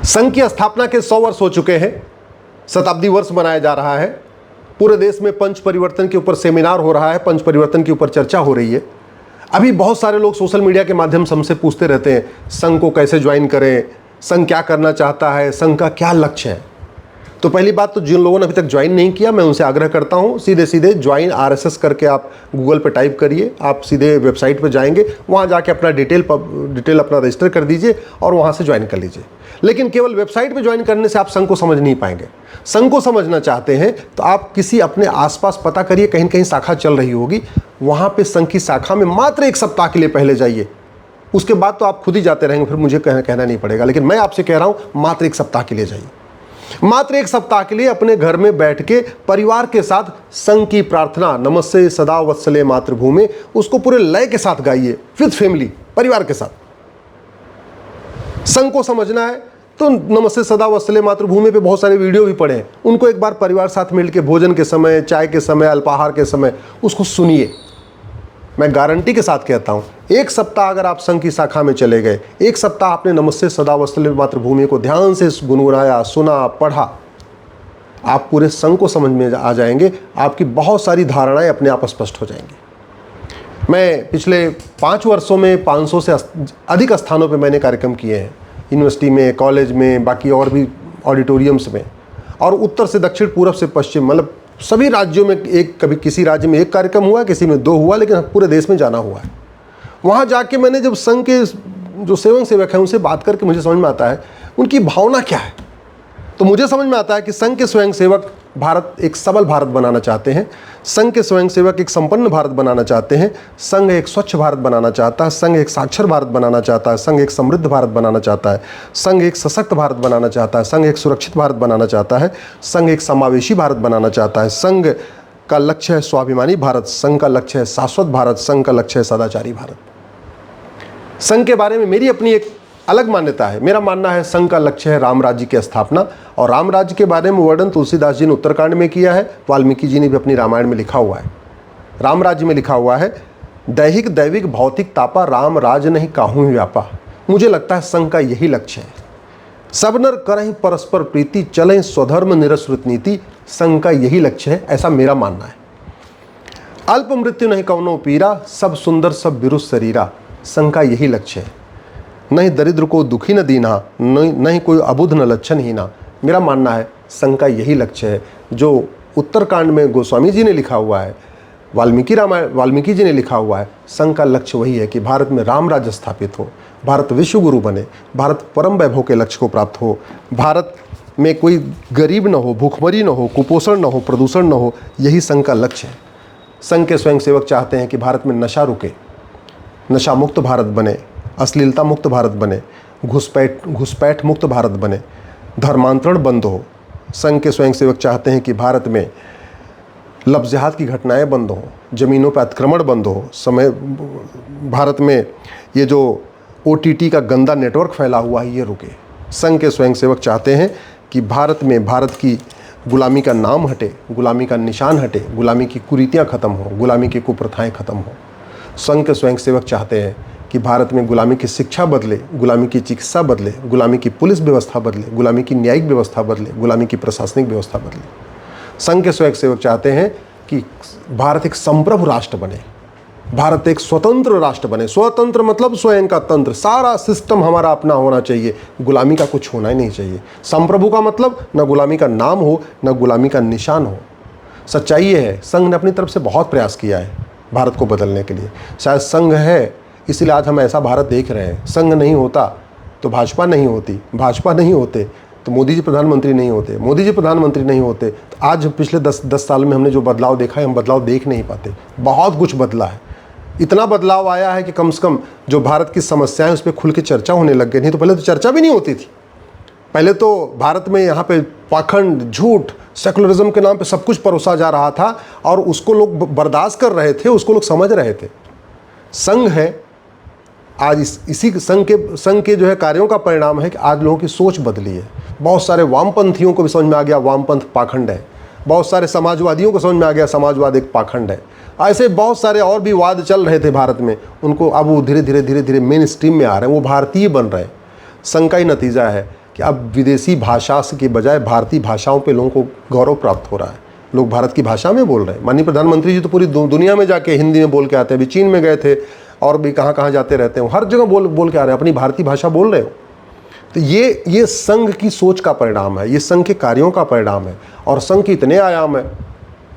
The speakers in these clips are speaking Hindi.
संघ की स्थापना के 100 वर्ष हो चुके हैं। शताब्दी वर्ष मनाया जा रहा है। पूरे देश में पंच परिवर्तन के ऊपर सेमिनार हो रहा है, पंच परिवर्तन के ऊपर चर्चा हो रही है। अभी बहुत सारे लोग सोशल मीडिया के माध्यम से हमसे पूछते रहते हैं, संघ को कैसे ज्वाइन करें, संघ क्या करना चाहता है, संघ का क्या लक्ष्य है। तो पहली बात तो जिन लोगों ने अभी तक ज्वाइन नहीं किया, मैं उनसे आग्रह करता हूं, सीधे सीधे ज्वाइन RSS करके आप गूगल पे टाइप करिए, आप सीधे वेबसाइट पे जाएंगे, वहां जाके अपना डिटेल अपना रजिस्टर कर दीजिए और वहां से ज्वाइन कर लीजिए। लेकिन केवल वेबसाइट पे ज्वाइन करने से आप संघ को समझ नहीं पाएंगे। संघ को समझना चाहते हैं तो आप किसी अपने आसपास पता करिए, कहीं कहीं शाखा चल रही होगी, वहां पे संघ की शाखा में मात्र 1 सप्ताह के लिए पहले जाइए। उसके बाद तो आप खुद ही जाते रहेंगे, फिर मुझे कहना नहीं पड़ेगा। लेकिन मैं आपसे कह रहा हूं, मात्र 1 सप्ताह के लिए जाइए। मात्र 1 सप्ताह के लिए अपने घर में बैठ के परिवार के साथ संघ की प्रार्थना नमस्ते सदा वत्सले मातृभूमि, उसको पूरे लय के साथ गाइए, विद फैमिली, परिवार के साथ। संघ को समझना है तो नमस्ते सदा वत्सले मातृभूमि पे बहुत सारे वीडियो भी पड़े हैं, उनको एक बार परिवार साथ मिलकर भोजन के समय, चाय के समय, अल्पाहार के समय उसको सुनिए। मैं गारंटी के साथ कहता हूं, 1 सप्ताह अगर आप संघ की शाखा में चले गए, 1 सप्ताह आपने नमस्ते सदा वत्सले मातृभूमि को ध्यान से गुनगुनाया, सुना, पढ़ा, आप पूरे संघ को समझ में आ जाएंगे। आपकी बहुत सारी धारणाएं अपने आप स्पष्ट हो जाएंगी। मैं पिछले 5 वर्षों में 500 से अधिक स्थानों पे मैंने कार्यक्रम किए हैं, यूनिवर्सिटी में, कॉलेज में, बाकी और भी ऑडिटोरियम्स में, और उत्तर से दक्षिण, पूरब से पश्चिम, मतलब सभी राज्यों में कभी किसी राज्य में 1 कार्यक्रम हुआ, किसी में 2 हुआ, लेकिन पूरे देश में जाना हुआ है। वहाँ जाके मैंने जब संघ के जो सेवक हैं उनसे बात करके मुझे समझ में आता है उनकी भावना क्या है। तो मुझे समझ में आता है कि संघ के स्वयंसेवक भारत एक सबल भारत बनाना चाहते हैं, संघ के स्वयंसेवक एक संपन्न भारत बनाना चाहते हैं, संघ एक स्वच्छ भारत बनाना चाहता है, संघ एक साक्षर भारत बनाना चाहता है, संघ एक समृद्ध भारत बनाना चाहता है, संघ एक सशक्त भारत बनाना चाहता है, संघ एक सुरक्षित भारत बनाना चाहता है, संघ एक समावेशी भारत बनाना चाहता है, संघ का लक्ष्य है स्वाभिमानी भारत, संघ का लक्ष्य है शाश्वत भारत, संघ का लक्ष्य है सदाचारी भारत। संघ के बारे में मेरी अपनी एक अलग मान्यता है। मेरा मानना है संघ का लक्ष्य है राम राज्य की स्थापना, और राम राज्य के बारे में वर्णन तुलसीदास जी ने उत्तरकांड में किया है, वाल्मीकि जी ने भी अपनी रामायण में लिखा हुआ है। राम राज्य में लिखा हुआ है, दैहिक दैविक भौतिक तापा, राम राज नहीं काहू व्यापा। मुझे लगता है संघ का यही लक्ष्य है। सब नर करहीं परस्पर प्रीति, चलें स्वधर्म निरश्रुत नीति। संघ का यही लक्ष्य है, ऐसा मेरा मानना है। अल्प मृत्यु नहीं कवनो पीरा, सब सुंदर सब बिरुस शरीरा। संघ का यही लक्ष्य है। नहीं दरिद्र को दुखी न दीना, नहीं कोई अबुध न लक्षण हीना। मेरा मानना है संघ का यही लक्ष्य है। जो उत्तरकांड में गोस्वामी जी ने लिखा हुआ है, वाल्मीकि जी ने लिखा हुआ है, संघ का लक्ष्य वही है कि भारत में राम राज्य स्थापित हो, भारत विश्व गुरु बने, भारत परम वैभव के लक्ष्य को प्राप्त हो, भारत में कोई गरीब न हो, भूखमरी न हो, कुपोषण न हो, प्रदूषण न हो। यही संघ का लक्ष्य है। संघ के स्वयंसेवक चाहते हैं कि भारत में नशा रुके, नशा मुक्त भारत बने, अश्लीलता मुक्त भारत बने, घुसपैठ मुक्त भारत बने, धर्मांतरण बंद हो। संघ के स्वयंसेवक चाहते हैं कि भारत में लफ्ज़ जिहाद की घटनाएं बंद हो, ज़मीनों पर अतिक्रमण बंद हो, भारत में ये जो OTT का गंदा नेटवर्क फैला हुआ है ये रुके। संघ के स्वयंसेवक चाहते हैं कि भारत में भारत की गुलामी का नाम हटे, गुलामी का निशान हटे, गुलामी की कुरीतियाँ ख़त्म हो, गुलामी की कुप्रथाएँ ख़त्म हो। संघ के स्वयंसेवक चाहते हैं कि भारत में गुलामी की शिक्षा बदले, गुलामी की चिकित्सा बदले, गुलामी की पुलिस व्यवस्था बदले, गुलामी की न्यायिक व्यवस्था बदले, गुलामी की प्रशासनिक व्यवस्था बदले। संघ के स्वयंसेवक चाहते हैं कि भारत एक संप्रभु राष्ट्र बने, भारत एक स्वतंत्र राष्ट्र बने। स्वतंत्र मतलब स्वयं का तंत्र, सारा सिस्टम हमारा अपना होना चाहिए, गुलामी का कुछ होना ही नहीं चाहिए। संप्रभु का मतलब न गुलामी का नाम हो, न गुलामी का निशान हो। सच्चाई ये है, संघ ने अपनी तरफ से बहुत प्रयास किया है भारत को बदलने के लिए। शायद संघ है इसलिए आज हम ऐसा भारत देख रहे हैं। संघ नहीं होता तो भाजपा नहीं होती, भाजपा नहीं होते तो मोदी जी प्रधानमंत्री नहीं होते, मोदी जी प्रधानमंत्री नहीं होते तो आज पिछले 10 साल में हमने जो बदलाव देखा है, हम बदलाव देख नहीं पाते। बहुत कुछ बदला है, इतना बदलाव आया है कि कम से कम जो भारत की समस्याएं उस पर खुल के चर्चा होने लग गई। नहीं तो पहले तो चर्चा भी नहीं होती थी। पहले तो भारत में यहाँ पे पाखंड, झूठ, सेकुलरिज्म के नाम पे सब कुछ परोसा जा रहा था और उसको लोग बर्दाश्त कर रहे थे, उसको लोग समझ रहे थे। संघ है आज इसी संघ के जो है कार्यों का परिणाम है कि आज लोगों की सोच बदली है। बहुत सारे वामपंथियों को भी समझ में आ गया वामपंथ पाखंड है, बहुत सारे समाजवादियों को समझ में आ गया समाजवाद एक पाखंड है। ऐसे बहुत सारे और भी वाद चल रहे थे भारत में, उनको अब वो धीरे धीरे मेन स्ट्रीम में आ रहे हैं, वो भारतीय बन रहे हैं। संघ का ही नतीजा है कि अब विदेशी भाषा के बजाय भारतीय भाषाओं पे लोगों को गौरव प्राप्त हो रहा है। लोग भारत की भाषा में बोल रहे हैं। माननीय प्रधानमंत्री जी तो पूरी दुनिया में जाके हिंदी में बोल के आते हैं। अभी चीन में गए थे और भी कहाँ कहाँ जाते रहते हैं, हर जगह बोल के आ रहे हैं, अपनी भारतीय भाषा बोल रहे हो। तो ये संघ की सोच का परिणाम है, ये संघ के कार्यों का परिणाम है। और संघ के इतने आयाम है,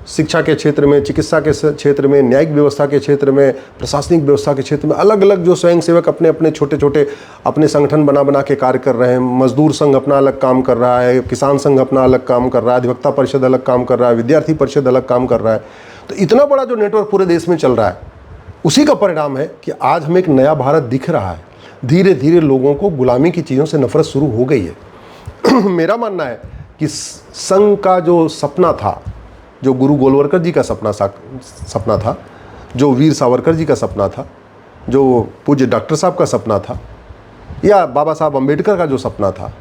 शिक्षा के क्षेत्र में, चिकित्सा के क्षेत्र में, न्यायिक व्यवस्था के क्षेत्र में, प्रशासनिक व्यवस्था के क्षेत्र में अलग अलग जो स्वयंसेवक अपने अपने छोटे छोटे अपने संगठन बना के कार्य कर रहे हैं। मजदूर संघ अपना अलग काम कर रहा है, किसान संघ अपना अलग काम कर रहा है, अधिवक्ता परिषद अलग काम कर रहा है, विद्यार्थी परिषद अलग काम कर रहा है। तो इतना बड़ा जो नेटवर्क पूरे देश में चल रहा है, उसी का परिणाम है कि आज हमें एक नया भारत दिख रहा है। धीरे धीरे लोगों को गुलामी की चीज़ों से नफरत शुरू हो गई है। मेरा मानना है कि संघ का जो सपना था, जो गुरु गोलवलकर जी का सपना था, जो वीर सावरकर जी का सपना था, जो पूज्य डॉक्टर साहब का सपना था, या बाबा साहब अम्बेडकर का जो सपना था,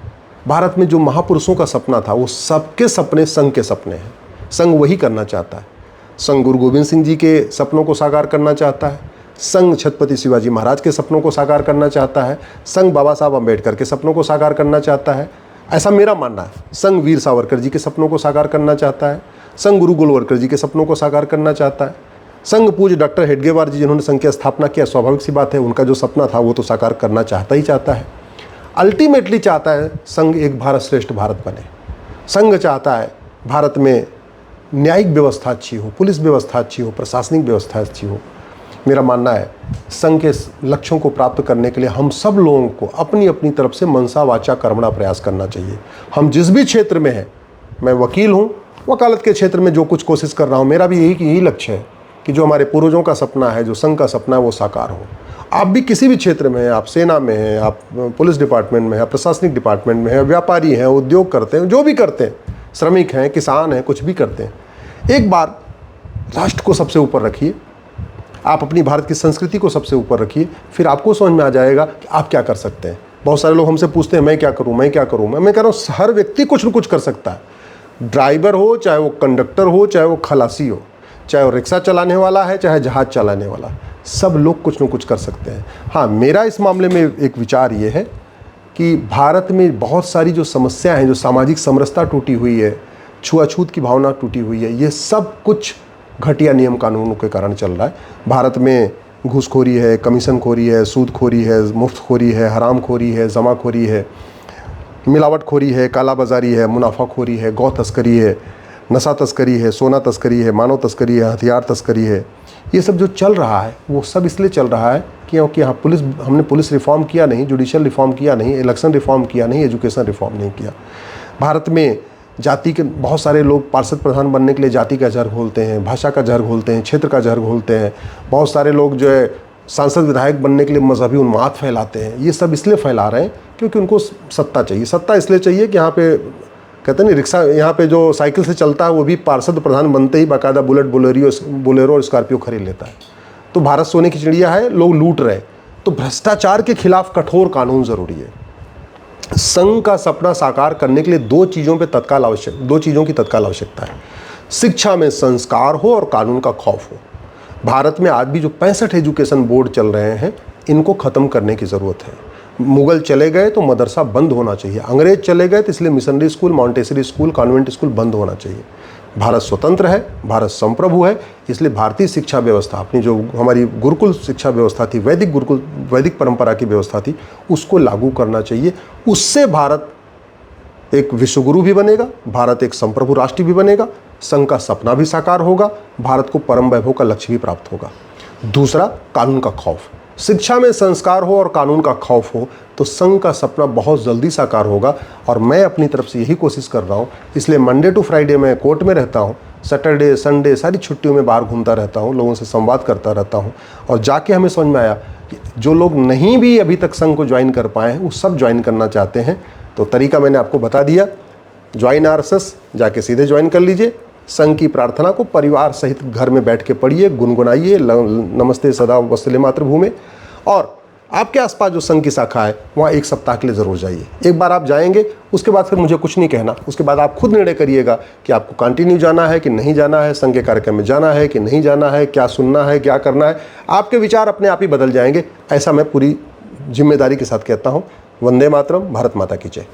भारत में जो महापुरुषों का सपना था, वो सबके सपने संघ के सपने हैं। संघ वही करना चाहता है। संघ गुरु गोविंद सिंह जी के सपनों को साकार करना चाहता है। संघ छत्रपति शिवाजी महाराज के सपनों को साकार करना चाहता है। संघ बाबा साहब अम्बेडकर के सपनों को साकार करना चाहता है, ऐसा मेरा मानना है। संघ वीर सावरकर जी के सपनों को साकार करना चाहता है। संघ गुरु गोलवलकर जी के सपनों को साकार करना चाहता है। संघ पूज्य डॉक्टर हेडगेवार जी जिन्होंने संघ की स्थापना किया, स्वाभाविक सी बात है, उनका जो सपना था वो तो साकार करना चाहता ही चाहता है। अल्टीमेटली चाहता है संघ एक भारत श्रेष्ठ भारत बने। संघ चाहता है भारत में न्यायिक व्यवस्था अच्छी हो, पुलिस व्यवस्था अच्छी हो, प्रशासनिक व्यवस्था अच्छी हो। मेरा मानना है संघ के लक्ष्यों को प्राप्त करने के लिए हम सब लोगों को अपनी अपनी तरफ से मनसा वाचा कर्मणा प्रयास करना चाहिए। हम जिस भी क्षेत्र में हैं, मैं वकील हूँ, वकालत के क्षेत्र में जो कुछ कोशिश कर रहा हूँ, मेरा भी यही लक्ष्य है कि जो हमारे पूर्वजों का सपना है, जो संघ का सपना है, वो साकार हो। आप भी किसी भी क्षेत्र में हैं, आप सेना में हैं, आप पुलिस डिपार्टमेंट में हैं, प्रशासनिक डिपार्टमेंट में हैं, व्यापारी हैं, उद्योग करते हैं, जो भी करते हैं, श्रमिक हैं, किसान हैं, कुछ भी करते हैं, एक बार राष्ट्र को सबसे ऊपर रखिए। आप अपनी भारत की संस्कृति को सबसे ऊपर रखिए, फिर आपको समझ में आ जाएगा कि आप क्या कर सकते हैं। बहुत सारे लोग हमसे पूछते हैं मैं क्या करूं, मैं क्या करूं। मैं कह रहा हूं हर व्यक्ति कुछ न कुछ कर सकता है। ड्राइवर हो, चाहे वो कंडक्टर हो, चाहे वो खलासी हो, चाहे वो रिक्शा चलाने वाला है, चाहे जहाज चलाने वाला, सब लोग कुछ न कुछ कर सकते हैं। हाँ, मेरा इस मामले में एक विचार ये है कि भारत में बहुत सारी जो समस्याएं हैं, जो सामाजिक समरसता टूटी हुई है, छुआछूत की भावना टूटी हुई है, ये सब कुछ घटिया नियम कानूनों के कारण चल रहा है। भारत में घूसखोरी है, कमीशनखोरी है, सूदखोरी है, मुफ्तखोरी है, हरामखोरी है, जमाखोरी है, मिलावटखोरी है, कालाबाजारी है, मुनाफाखोरी है, गौ तस्करी है, नशा तस्करी है, सोना तस्करी है, मानव तस्करी है, हथियार तस्करी है। ये सब जो चल रहा है वो सब इसलिए चल रहा है क्योंकि यहाँ हमने पुलिस रिफॉर्म किया नहीं, जुडिशल रिफॉर्म किया नहीं, इलेक्शन रिफॉर्म किया नहीं, एजुकेशन रिफॉर्म नहीं किया। भारत में जाति के बहुत सारे लोग पार्षद प्रधान बनने के लिए जाति का जहर घोलते हैं, भाषा का जहर घोलते हैं, क्षेत्र का जहर घोलते हैं। बहुत सारे लोग जो है सांसद विधायक बनने के लिए मजहबी उन्माद फैलाते हैं। ये सब इसलिए फैला रहे हैं क्योंकि उनको सत्ता चाहिए। सत्ता इसलिए चाहिए कि यहाँ पे कहते हैं नहीं, रिक्शा यहाँ पे जो साइकिल से चलता है वो भी पार्षद प्रधान बनते ही बाकायदा बुलेट, बोलेरो और स्कॉर्पियो खरीद लेता है। तो भारत सोने की चिड़िया है, लोग लूट रहे। तो भ्रष्टाचार के खिलाफ कठोर कानून ज़रूरी है। संघ का सपना साकार करने के लिए दो चीज़ों की तत्काल आवश्यकता है। शिक्षा में संस्कार हो और कानून का खौफ हो। भारत में आज भी जो 65 एजुकेशन बोर्ड चल रहे हैं, इनको ख़त्म करने की ज़रूरत है। मुगल चले गए तो मदरसा बंद होना चाहिए, अंग्रेज चले गए तो इसलिए missionary school, Montessori school, convent school बंद होना चाहिए। भारत स्वतंत्र है, भारत संप्रभु है, इसलिए भारतीय शिक्षा व्यवस्था, अपनी जो हमारी गुरुकुल शिक्षा व्यवस्था थी, वैदिक परंपरा की व्यवस्था थी, उसको लागू करना चाहिए। उससे भारत एक विश्वगुरु भी बनेगा, भारत एक संप्रभु राष्ट्र भी बनेगा, संघ का सपना भी साकार होगा, भारत को परम वैभव का लक्ष्य भी प्राप्त होगा। दूसरा, कानून का खौफ। शिक्षा में संस्कार हो और कानून का खौफ हो तो संघ का सपना बहुत जल्दी साकार होगा। और मैं अपनी तरफ से यही कोशिश कर रहा हूँ। इसलिए मंडे टू फ्राइडे मैं कोर्ट में रहता हूँ, सैटरडे संडे सारी छुट्टियों में बाहर घूमता रहता हूँ, लोगों से संवाद करता रहता हूँ। और जाके हमें समझ में आया कि जो लोग नहीं भी अभी तक संघ को ज्वाइन कर पाए हैं, वो सब ज्वाइन करना चाहते हैं। तो तरीका मैंने आपको बता दिया, ज्वाइन आरएसएस, जाके सीधे ज्वाइन कर लीजिए। संघ की प्रार्थना को परिवार सहित घर में बैठ के पढ़िए, गुनगुनाइए, नमस्ते सदा वत्सले मातृभूमि। और आपके आसपास जो संघ की शाखा है वहाँ एक सप्ताह के लिए ज़रूर जाइए। एक बार आप जाएंगे, उसके बाद फिर मुझे कुछ नहीं कहना, उसके बाद आप खुद निर्णय करिएगा कि आपको कंटिन्यू जाना है कि नहीं जाना है, संघ के कार्यक्रम में जाना है कि नहीं जाना है, क्या सुनना है, क्या करना है। आपके विचार अपने आप ही बदल जाएंगे, ऐसा मैं पूरी जिम्मेदारी के साथ कहता हूँ। वंदे मातरम, भारत माता की जय।